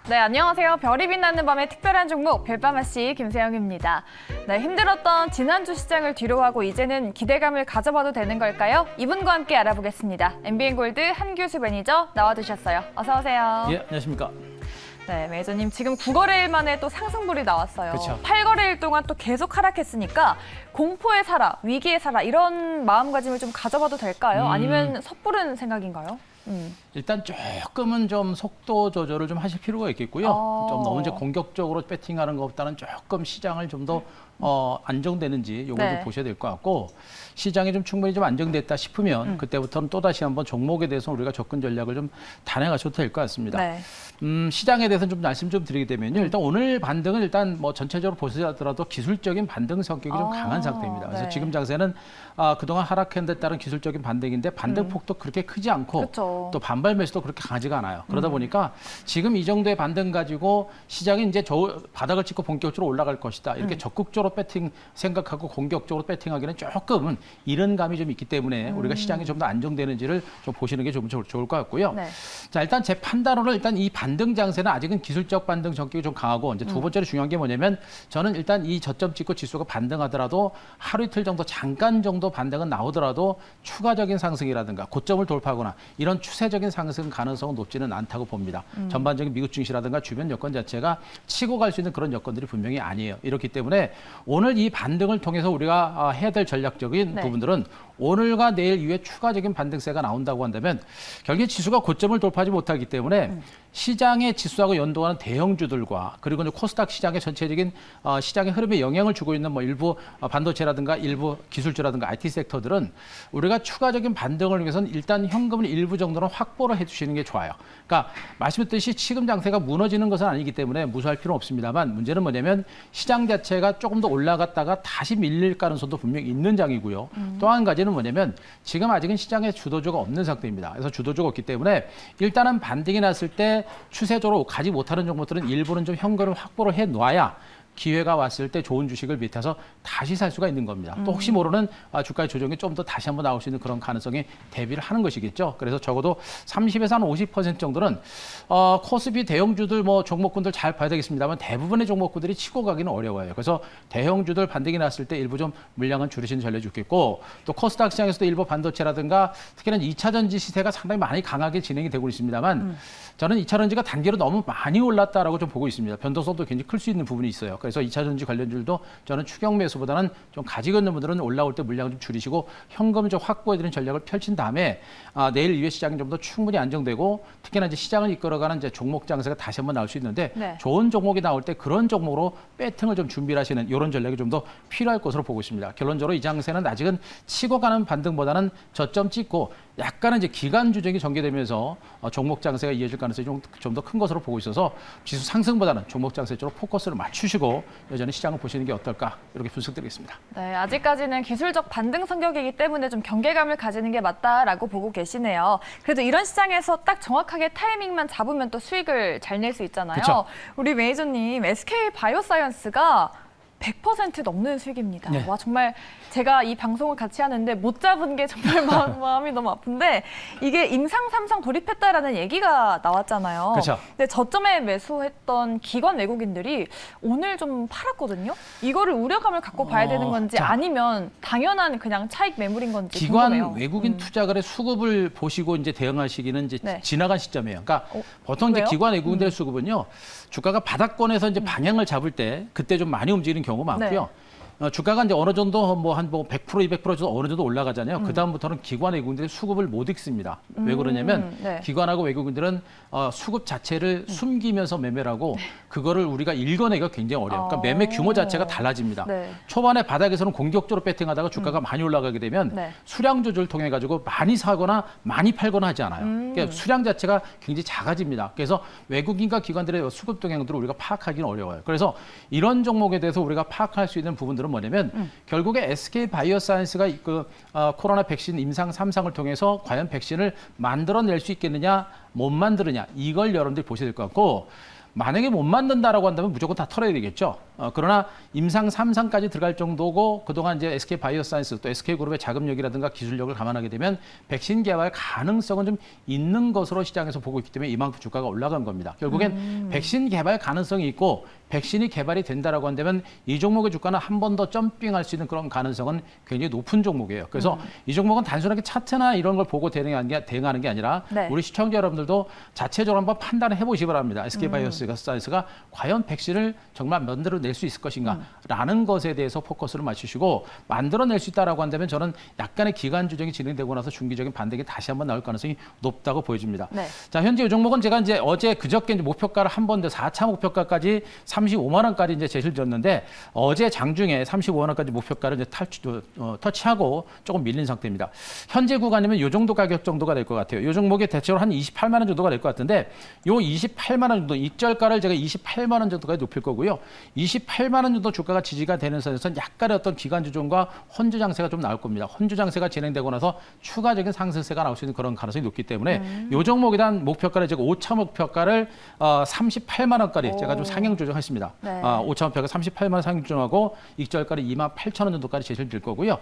네, 안녕하세요. 별이 빛나는 밤의 특별한 종목 별밤아씨 김세영입니다. 네, 힘들었던 지난주 시장을 뒤로하고 이제는 기대감을 가져봐도 되는 걸까요? 이분과 함께 알아보겠습니다. MBN골드 한규수 매니저 나와주셨어요. 어서 오세요. 예, 안녕하십니까. 네, 매니저님 지금 9거래일 만에 또 상승불이 나왔어요. 그쵸. 8거래일 동안 또 계속 하락했으니까 공포에 살아, 위기에 살아 이런 마음가짐을 좀 가져봐도 될까요? 아니면 섣부른 생각인가요? 일단 조금은 좀 속도 조절을 좀 하실 필요가 있겠고요. 좀 너무 이제 공격적으로 배팅하는 것보다는 조금 시장을 좀 더 안정되는지 요걸 네. 좀 보셔야 될 것 같고, 시장이 좀 충분히 좀 안정됐다 싶으면 그때부터는 또 다시 한번 종목에 대해서 우리가 접근 전략을 좀 단행하셔도 될 것 같습니다. 네. 시장에 대해서는 좀 말씀 좀 드리게 되면요. 일단 오늘 반등은 일단 뭐 전체적으로 보시더라도 기술적인 반등 성격이 좀 강한 상태입니다. 그래서 네. 지금 장세는 그동안 하락한 데 따른 기술적인 반등인데 반등폭도 그렇게 크지 않고 그쵸. 또 반발 매수도 그렇게 강하지가 않아요. 그러다 보니까 지금 이 정도의 반등 가지고 시장이 이제 바닥을 찍고 본격적으로 올라갈 것이다. 이렇게 적극적으로 배팅 생각하고 공격적으로 배팅하기는 조금은 이런 감이 좀 있기 때문에 우리가 시장이 좀 더 안정되는지를 좀 보시는 게 좀 좋을 것 같고요. 네. 자, 일단 제 판단으로 일단 이 반등 장세는 아직은 기술적 반등 성격이 좀 강하고, 이제 두 번째로 중요한 게 뭐냐면, 저는 일단 이 저점 찍고 지수가 반등하더라도 하루 이틀 정도 잠깐 정도 반등은 나오더라도 추가적인 상승이라든가 고점을 돌파하거나 이런 추세적인 상승 가능성은 높지는 않다고 봅니다. 전반적인 미국 증시라든가 주변 여건 자체가 치고 갈 수 있는 그런 여건들이 분명히 아니에요. 이렇기 때문에 오늘 이 반등을 통해서 우리가 해야 될 전략적인 네. 부분들은 오늘과 내일 이후에 추가적인 반등세가 나온다고 한다면 결국에 지수가 고점을 돌파하지 못하기 때문에 시장의 지수하고 연동하는 대형주들과 그리고 이제 코스닥 시장의 전체적인 시장의 흐름에 영향을 주고 있는 뭐 일부 반도체라든가 일부 기술주라든가 IT 섹터들은 우리가 추가적인 반등을 위해서는 일단 현금을 일부 정도는 확보를 해주시는 게 좋아요. 그러니까 말씀드렸듯이 지금 장세가 무너지는 것은 아니기 때문에 무서워할 필요는 없습니다만, 문제는 뭐냐면 시장 자체가 조금 더 올라갔다가 다시 밀릴 가능성도 분명히 있는 장이고요. 또 한 가지는 뭐냐면 지금 아직은 시장에 주도주가 없는 상태입니다. 그래서 주도주가 없기 때문에 일단은 반등이 났을 때 추세적으로 가지 못하는 종목들은 일부는 좀 현금을 확보를 해 놔야 기회가 왔을 때 좋은 주식을 밑에서 다시 살 수가 있는 겁니다. 또 혹시 모르는 주가의 조정이 좀 더 다시 한번 나올 수 있는 그런 가능성에 대비를 하는 것이겠죠. 그래서 적어도 30에서 한 50% 정도는 코스피 대형주들 뭐 종목군들 잘 봐야 되겠습니다만 대부분의 종목군들이 치고 가기는 어려워요. 그래서 대형주들 반등이 났을 때 일부 좀 물량은 줄이시는 전략이 좋겠고, 또 코스닥 시장에서도 일부 반도체라든가 특히는 2차 전지 시세가 상당히 많이 강하게 진행이 되고 있습니다만 저는 2차 전지가 단계로 너무 많이 올랐다라고 좀 보고 있습니다. 변동성도 굉장히 클 수 있는 부분이 있어요. 그래서 2차 전지 관련주들도 저는 추격 매수보다는 좀 가지고 있는 분들은 올라올 때 물량을 좀 줄이시고 현금을 좀 확보해드리는 전략을 펼친 다음에 내일 이후에 시장이 좀 더 충분히 안정되고, 특히나 이제 시장을 이끌어가는 이제 종목 장세가 다시 한번 나올 수 있는데 네. 좋은 종목이 나올 때 그런 종목으로 배팅을 좀 준비를 하시는 이런 전략이 좀 더 필요할 것으로 보고 있습니다. 결론적으로 이 장세는 아직은 치고 가는 반등보다는 저점 찍고 약간은 이제 기간 조정이 전개되면서 종목 장세가 이어질 가능성이 좀 더 큰 것으로 보고 있어서 지수 상승보다는 종목 장세 쪽으로 포커스를 맞추시고 여전히 시장을 보시는 게 어떨까, 이렇게 분석드리겠습니다. 네, 아직까지는 기술적 반등 성격이기 때문에 좀 경계감을 가지는 게 맞다라고 보고 계시네요. 그래도 이런 시장에서 딱 정확하게 타이밍만 잡으면 또 수익을 잘 낼 수 있잖아요. 그쵸. 우리 매니저님, SK 바이오사이언스가 100% 넘는 수익입니다. 네. 와, 정말 제가 이 방송을 같이 하는데 못 잡은 게 정말 마음이 너무 아픈데, 이게 임상 3상 돌입했다라는 얘기가 나왔잖아요. 그쵸. 근데 저점에 매수했던 기관 외국인들이 오늘 좀 팔았거든요. 이거를 우려감을 갖고 봐야 되는 건지 자. 아니면 당연한 그냥 차익 매물인 건지 기관 궁금해요. 외국인 투자가의 수급을 보시고 이제 대응하시기는 이제 네. 지나간 시점이에요. 그러니까 보통 이제 왜요? 기관 외국인들의 수급은요, 주가가 바닥권에서 이제 방향을 잡을 때 그때 좀 많이 움직이는 경우가 많고요. 주가가 이제 어느 정도 뭐 한 100%, 200% 정도 어느 정도 올라가잖아요. 그 다음부터는 기관 외국인들이 수급을 못 읽습니다. 왜 그러냐면 네. 기관하고 외국인들은 수급 자체를 숨기면서 매매를 하고 그거를 우리가 읽어내기가 굉장히 어려워요. 그러니까 매매 규모 자체가 달라집니다. 네. 초반에 바닥에서는 공격적으로 배팅하다가 주가가 많이 올라가게 되면 네. 수량 조절을 통해 가지고 많이 사거나 많이 팔거나 하지 않아요. 그러니까 수량 자체가 굉장히 작아집니다. 그래서 외국인과 기관들의 수급 동향들을 우리가 파악하기는 어려워요. 그래서 이런 종목에 대해서 우리가 파악할 수 있는 부분들은 뭐냐면 결국에 SK 바이오사이언스가 코로나 백신 임상 3상을 통해서 과연 백신을 만들어낼 수 있겠느냐 못 만드느냐, 이걸 여러분들이 보셔야 될 것 같고, 만약에 못 만든다라고 한다면 무조건 다 털어야 되겠죠. 그러나 임상 3상까지 들어갈 정도고 그동안 이제 SK 바이오사이언스 또 SK 그룹의 자금력이라든가 기술력을 감안하게 되면 백신 개발 가능성은 좀 있는 것으로 시장에서 보고 있기 때문에 이만큼 주가가 올라간 겁니다. 결국엔 백신 개발 가능성이 있고 백신이 개발이 된다라고 한다면 이 종목의 주가는 한 번 더 점핑할 수 있는 그런 가능성은 굉장히 높은 종목이에요. 그래서 이 종목은 단순하게 차트나 이런 걸 보고 대응하는 게 아니라 네. 우리 시청자 여러분들도 자체적으로 한번 판단을 해보시기 바랍니다. SK바이오사이언스가 과연 백신을 정말 만들어낼 수 있을 것인가라는 것에 대해서 포커스를 맞추시고 만들어낼 수 있다라고 한다면 저는 약간의 기간 조정이 진행되고 나서 중기적인 반등이 다시 한번 나올 가능성이 높다고 보여집니다. 네. 자, 현재 이 종목은 제가 이제 어제 그저께 이제 목표가를 한 번 더 4차 목표가까지 35만 원까지 이제 제시를 드렸는데 어제 장중에 35만 원까지 목표가를 이제 터치하고 조금 밀린 상태입니다. 현재 구간이면 이 정도 가격 정도가 될 것 같아요. 이 종목이 대체로 한 28만 원 정도가 될 것 같은데 요 28만 원 정도 익절가를 제가 28만 원 정도까지 높일 거고요. 28만 원 정도 주가가 지지가 되는 선에서는 약간의 어떤 기간 조정과 혼주 장세가 좀 나올 겁니다. 혼주 장세가 진행되고 나서 추가적인 상승세가 나올 수 있는 그런 가능성이 높기 때문에 이 종목에 대한 목표가를 제가 5차 목표가를 38만 원까지 제가 좀 상향 조정했습니다. 네. 5차 목표가 38만 원 상향 조정하고 익절가를 2만 8천 원 정도까지 제시를 드릴 거고요.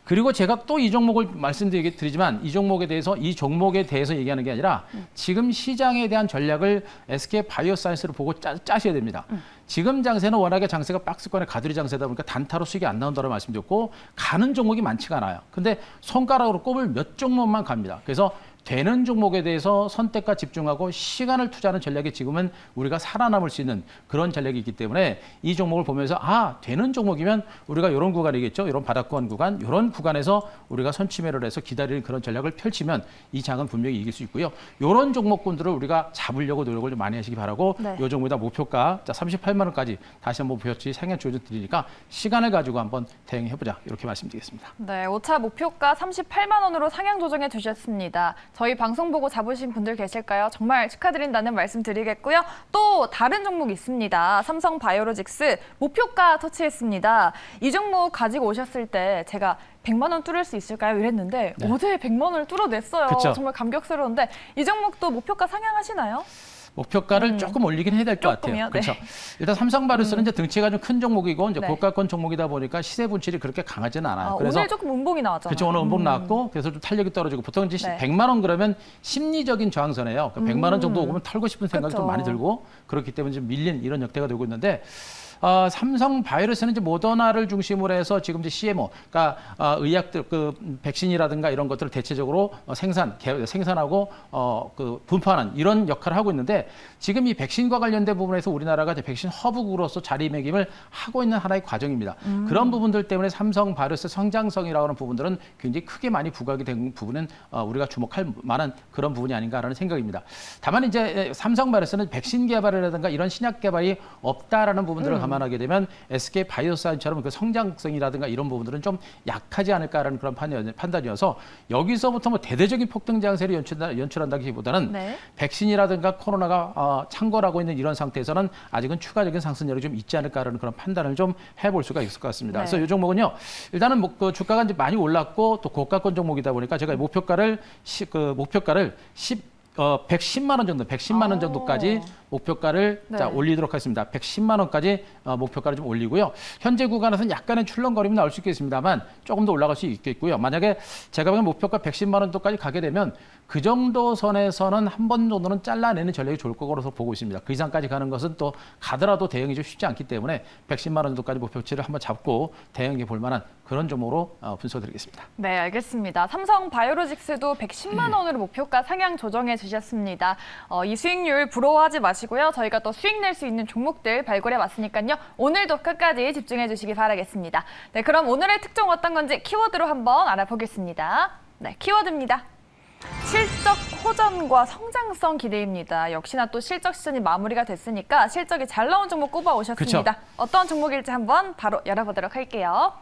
그리고 제가 또 이 종목을 말씀드리지만 이 종목에 대해서 얘기하는 게 아니라 지금 시장에 대한 전략을 SK 바이오사이언스를 보고 짜셔야 됩니다. 지금 장세는 워낙에 장세가 박스권의 가두리 장세다 보니까 단타로 수익이 안 나온다고 말씀드렸고 가는 종목이 많지가 않아요. 근데 손가락으로 꼽을 몇 종목만 갑니다. 그래서 되는 종목에 대해서 선택과 집중하고 시간을 투자하는 전략이 지금은 우리가 살아남을 수 있는 그런 전략이 있기 때문에 이 종목을 보면서 되는 종목이면 우리가 이런 구간이겠죠. 이런 바닥권 구간, 이런 구간에서 우리가 선취매를 해서 기다리는 그런 전략을 펼치면 이 장은 분명히 이길 수 있고요. 이런 종목군들을 우리가 잡으려고 노력을 좀 많이 하시기 바라고 네. 이 종목에다 목표가 38만 원까지 다시 한번 목표치 상향 조정 드리니까 시간을 가지고 한번 대응해보자 이렇게 말씀드리겠습니다. 네, 5차 목표가 38만 원으로 상향 조정해 주셨습니다. 저희 방송 보고 잡으신 분들 계실까요? 정말 축하드린다는 말씀 드리겠고요. 또 다른 종목 있습니다. 삼성바이오로직스 목표가 터치했습니다. 이 종목 가지고 오셨을 때 제가 100만 원 뚫을 수 있을까요? 이랬는데 네. 어제 100만 원을 뚫어냈어요. 그쵸? 정말 감격스러운데 이 종목도 목표가 상향하시나요? 목표가를 조금 올리긴 해야 될 것 같아요. 조금이요? 그렇죠. 네. 일단 삼성바이오로스는 이제 등치가 좀 큰 종목이고 이제 네. 고가권 종목이다 보니까 시세 분출이 그렇게 강하지는 않아요. 그래서 오늘 조금 음봉이 나왔잖아요. 그렇죠. 오늘 음봉 나왔고 그래서 좀 탄력이 떨어지고 보통 이제 네. 100만 원 그러면 심리적인 저항선이에요. 그러니까 100만 원 정도 오면 털고 싶은 생각이 그쵸. 좀 많이 들고 그렇기 때문에 좀 밀린 이런 역대가 되고 있는데 삼성바이오로스는 이제 모더나를 중심으로 해서 지금 이제 CMO, 그러니까 의약들 백신이라든가 이런 것들을 대체적으로 생산하고 분포하는 이런 역할을 하고 있는데 지금 이 백신과 관련된 부분에서 우리나라가 이제 백신 허브국으로서 자리매김을 하고 있는 하나의 과정입니다. 그런 부분들 때문에 삼성바이오로스 성장성이라고 하는 부분들은 굉장히 크게 많이 부각이 된 부분은 우리가 주목할 만한 그런 부분이 아닌가라는 생각입니다. 다만 이제 삼성바이오로스는 백신 개발이라든가 이런 신약 개발이 없다라는 부분들을 감안하게 되면 SK 바이오사이언스처럼 그 성장성이라든가 이런 부분들은 좀 약하지 않을까라는 그런 판단이어서 여기서부터 뭐 대대적인 폭등 장세를 연출한다기보다는 네. 백신이라든가 코로나가 창궐하고 있는 이런 상태에서는 아직은 추가적인 상승률이 좀 있지 않을까라는 그런 판단을 좀 해볼 수가 있을 것 같습니다. 네. 그래서 이 종목은요, 일단은 그 주가가 이제 많이 올랐고 또 고가권 종목이다 보니까 제가 목표가를 110만 원 정도, 110만 원 정도까지 목표가를 네. 올리도록 하겠습니다. 110만 원까지 목표가를 좀 올리고요. 현재 구간에서는 약간의 출렁거림이 나올 수 있겠습니다만 조금 더 올라갈 수 있겠고요. 만약에 제가 보기엔 목표가 110만 원 정도까지 가게 되면 그 정도 선에서는 한 번 정도는 잘라내는 전략이 좋을 거라서 보고 있습니다. 그 이상까지 가는 것은 또 가더라도 대응이 좀 쉽지 않기 때문에 110만 원 정도까지 목표치를 한번 잡고 대응해 볼 만한 그런 종목으로 분석드리겠습니다. 네, 알겠습니다. 삼성바이오로직스도 110만 원으로 목표가 상향 조정해 주셨습니다. 이 수익률 부러워하지 마시고요. 저희가 또 수익 낼 수 있는 종목들 발굴해 왔으니까요. 오늘도 끝까지 집중해 주시기 바라겠습니다. 네, 그럼 오늘의 특종 어떤 건지 키워드로 한번 알아보겠습니다. 네, 키워드입니다. 실적 호전과 성장성 기대입니다. 역시나 또 실적 시즌이 마무리가 됐으니까 실적이 잘 나온 종목 꼽아 오셨습니다. 그쵸? 어떤 종목일지 한번 바로 열어보도록 할게요.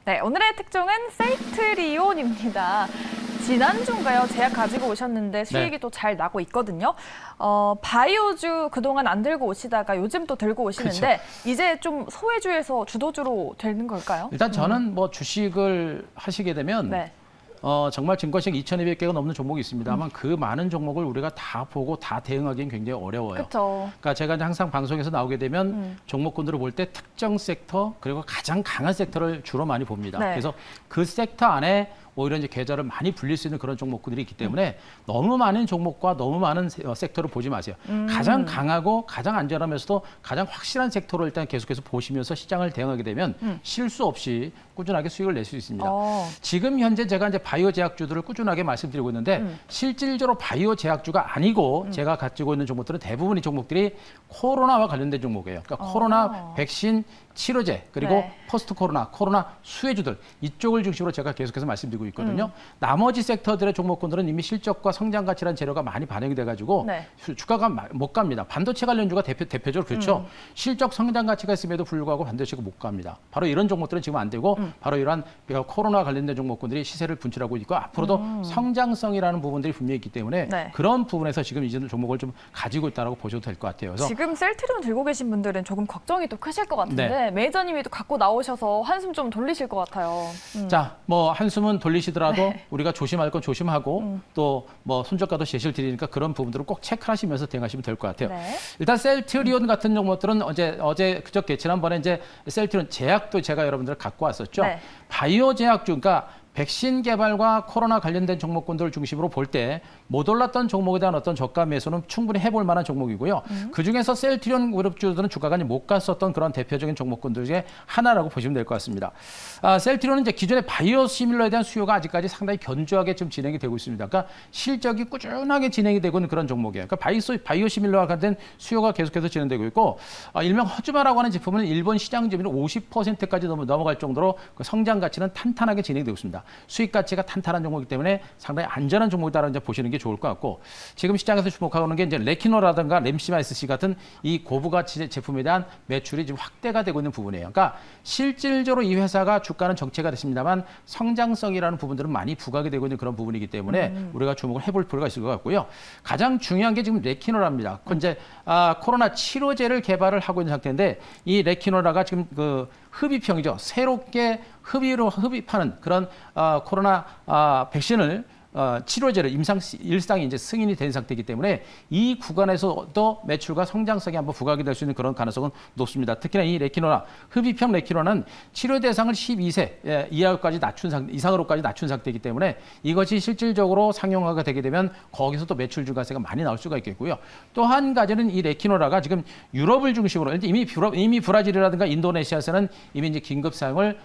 네, 오늘의 특종은 셀트리온입니다. 지난주인가요? 제약 가지고 오셨는데 수익이 네. 또 잘 나고 있거든요. 바이오주 그동안 안 들고 오시다가 요즘 또 들고 오시는데 이제 좀 소외주에서 주도주로 되는 걸까요? 일단 저는 뭐 주식을 하시게 되면 네. 정말 증권시장 2,200개가 넘는 종목이 있습니다만 그 많은 종목을 우리가 다 보고 다 대응하기는 굉장히 어려워요. 그렇죠. 그러니까 제가 이제 항상 방송에서 나오게 되면 종목군들을 볼 때 특정 섹터 그리고 가장 강한 섹터를 주로 많이 봅니다. 네. 그래서 그 섹터 안에 오히려 이제 계좌를 많이 불릴 수 있는 그런 종목들이 있기 때문에 너무 많은 종목과 너무 많은 섹터를 보지 마세요. 가장 강하고 가장 안전하면서도 가장 확실한 섹터로 일단 계속해서 보시면서 시장을 대응하게 되면 실수 없이 꾸준하게 수익을 낼 수 있습니다. 지금 현재 제가 이제 바이오 제약주들을 꾸준하게 말씀드리고 있는데 실질적으로 바이오 제약주가 아니고 제가 가지고 있는 종목들은 대부분 이 종목들이 코로나와 관련된 종목이에요. 그러니까 코로나 백신 치료제 그리고 네. 포스트 코로나 수혜주들 이쪽을 중심으로 제가 계속해서 말씀드리고 있거든요. 나머지 섹터들의 종목군들은 이미 실적과 성장 가치라는 재료가 많이 반영이 돼가지고 네. 주가가 못 갑니다. 반도체 관련주가 대표적으로 그렇죠. 실적 성장 가치가 있음에도 불구하고 반도체가 못 갑니다. 바로 이런 종목들은 지금 안 되고 바로 이러한 코로나 관련된 종목군들이 시세를 분출하고 있고 앞으로도 성장성이라는 부분들이 분명히 있기 때문에 네. 그런 부분에서 지금 이제 종목을 좀 가지고 있다고 보셔도 될 것 같아요. 그래서 지금 셀트리온 들고 계신 분들은 조금 걱정이 또 크실 것 같은데 네. 매니저님이 또 갖고 나오셔서 한숨 좀 돌리실 것 같아요. 자, 뭐 한숨은 돌리시더라도 우리가 조심할 건 조심하고 또 뭐 손절가도 제시를 드리니까 그런 부분들을 꼭 체크하시면서 대응하시면 될 것 같아요. 네. 일단 셀트리온 같은 종목들은 어제 그저께 지난번에 이제 셀트리온 제약도 제가 여러분들 갖고 왔었죠. 네. 바이오 제약주 그러니까 백신 개발과 코로나 관련된 종목군들을 중심으로 볼 때 못 올랐던 종목에 대한 어떤 저가 매수는 충분히 해볼 만한 종목이고요. 그중에서 셀트리온 그룹주들은 주가가 못 갔었던 그런 대표적인 종목군들 중에 하나라고 보시면 될 것 같습니다. 셀트리온은 이제 기존의 바이오 시밀러에 대한 수요가 아직까지 상당히 견조하게 좀 진행이 되고 있습니다. 그러니까 실적이 꾸준하게 진행이 되고 있는 그런 종목이에요. 그러니까 바이오 시밀러와 관련된 수요가 계속해서 진행되고 있고 일명 허즈마라고 하는 제품은 일본 시장 점유율 50%까지 넘어갈 정도로 그 성장 가치는 탄탄하게 진행되고 있습니다. 수익 가치가 탄탄한 종목이기 때문에 상당히 안전한 종목이다라는 점 보시는 게 좋을 것 같고 지금 시장에서 주목하는 게 이제 레키노라든가 램시마이스C 같은 이 고부가치 제품에 대한 매출이 지금 확대가 되고 있는 부분이에요. 그러니까 실질적으로 이 회사가 주가는 정체가 됐습니다만 성장성이라는 부분들은 많이 부각이 되고 있는 그런 부분이기 때문에 우리가 주목을 해볼 필요가 있을 것 같고요. 가장 중요한 게 지금 레키노라입니다. 이제 코로나 치료제를 개발을 하고 있는 상태인데 이 레키노라가 지금 그 흡입형이죠. 새롭게 흡입하는 그런 코로나 백신을 치료제를 일상이 이제 승인이 된 상태이기 때문에 이 구간에서도 매출과 성장성이 한번 부각이 될 수 있는 그런 가능성은 높습니다. 특히나 이 레키노라, 흡입형 레키노라는 치료 대상을 12세 이상으로까지 낮춘 상태이기 때문에 이것이 실질적으로 상용화가 되게 되면 거기서도 매출 증가세가 많이 나올 수가 있겠고요. 또 한 가지는 이 레키노라가 지금 유럽을 중심으로 이미 브라질이라든가 인도네시아에서는 이미 이제 긴급 사용을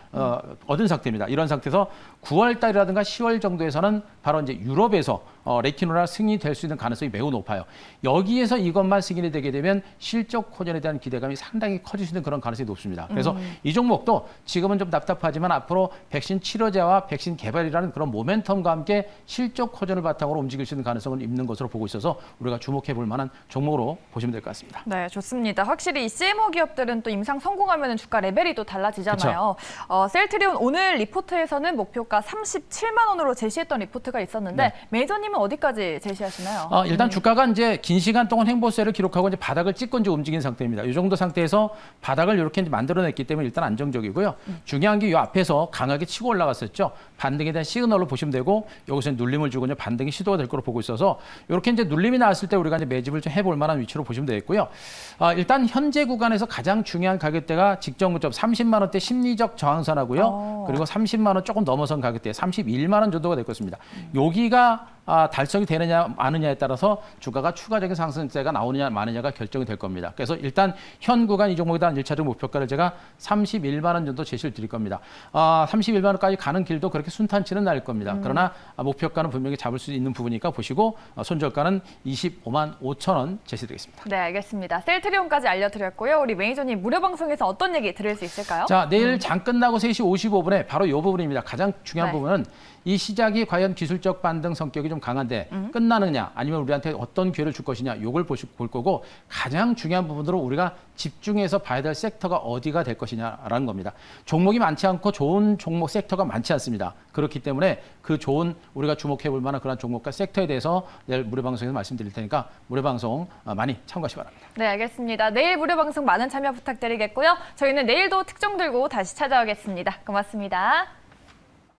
얻은 상태입니다. 이런 상태에서 9월 달이라든가 10월 정도에서는 바로 이제 유럽에서 레키노라 승인이 될 수 있는 가능성이 매우 높아요. 여기에서 이것만 승인이 되게 되면 실적 호전에 대한 기대감이 상당히 커질 수 있는 그런 가능성이 높습니다. 그래서 이 종목도 지금은 좀 답답하지만 앞으로 백신 치료제와 백신 개발이라는 그런 모멘텀과 함께 실적 호전을 바탕으로 움직일 수 있는 가능성을 있는 것으로 보고 있어서 우리가 주목해 볼 만한 종목으로 보시면 될 것 같습니다. 네, 좋습니다. 확실히 이 CMO 기업들은 또 임상 성공하면 주가 레벨이 또 달라지잖아요. 셀트리온 오늘 리포트에서는 목표가 37만 원으로 제시했던 리포트가 있었는데 네. 매니저님은 어디까지 제시하시나요? 일단 주가가 이제 긴 시간 동안 횡보세를 기록하고 이제 바닥을 찍고 이제 움직인 상태입니다. 이 정도 상태에서 바닥을 이렇게 이제 만들어냈기 때문에 일단 안정적이고요. 중요한 게 이 앞에서 강하게 치고 올라갔었죠. 반등에 대한 시그널로 보시면 되고 여기서 눌림을 주고 이제 반등이 시도가 될 거로 보고 있어서 이렇게 이제 눌림이 나왔을 때 우리가 이제 매집을 좀 해볼 만한 위치로 보시면 되겠고요. 일단 현재 구간에서 가장 중요한 가격대가 직전 고점 30만 원대 심리적 저항선하고요. 그리고 30만 원 조금 넘어선 가격대 31만 원 정도가 될 것입니다. 여기가 달성이 되느냐 마느냐에 따라서 주가가 추가적인 상승세가 나오느냐 마느냐가 결정이 될 겁니다. 그래서 일단 현 구간 이 종목에 대한 1차적 목표가를 제가 31만 원 정도 제시를 드릴 겁니다. 31만 원까지 가는 길도 그렇게 순탄치는 않을 겁니다. 그러나 목표가는 분명히 잡을 수 있는 부분이니까 보시고 손절가는 25만 5천 원 제시드리겠습니다. 네, 알겠습니다. 셀트리온까지 알려드렸고요. 우리 매니저님 무료 방송에서 어떤 얘기 들을 수 있을까요? 자, 내일 장 끝나고 3시 55분에 바로 이 부분입니다. 가장 중요한 네. 부분은 이 시작이 과연 기술적 반등 성격이 좀 강한데 끝나느냐 아니면 우리한테 어떤 기회를 줄 것이냐 이걸 볼 거고 가장 중요한 부분으로 우리가 집중해서 봐야 될 섹터가 어디가 될 것이냐라는 겁니다. 종목이 많지 않고 좋은 종목 섹터가 많지 않습니다. 그렇기 때문에 그 좋은 우리가 주목해 볼 만한 그런 종목과 섹터에 대해서 내일 무료 방송에서 말씀드릴 테니까 무료 방송 많이 참고하시기 바랍니다. 네, 알겠습니다. 내일 무료 방송 많은 참여 부탁드리겠고요. 저희는 내일도 특종 들고 다시 찾아오겠습니다. 고맙습니다.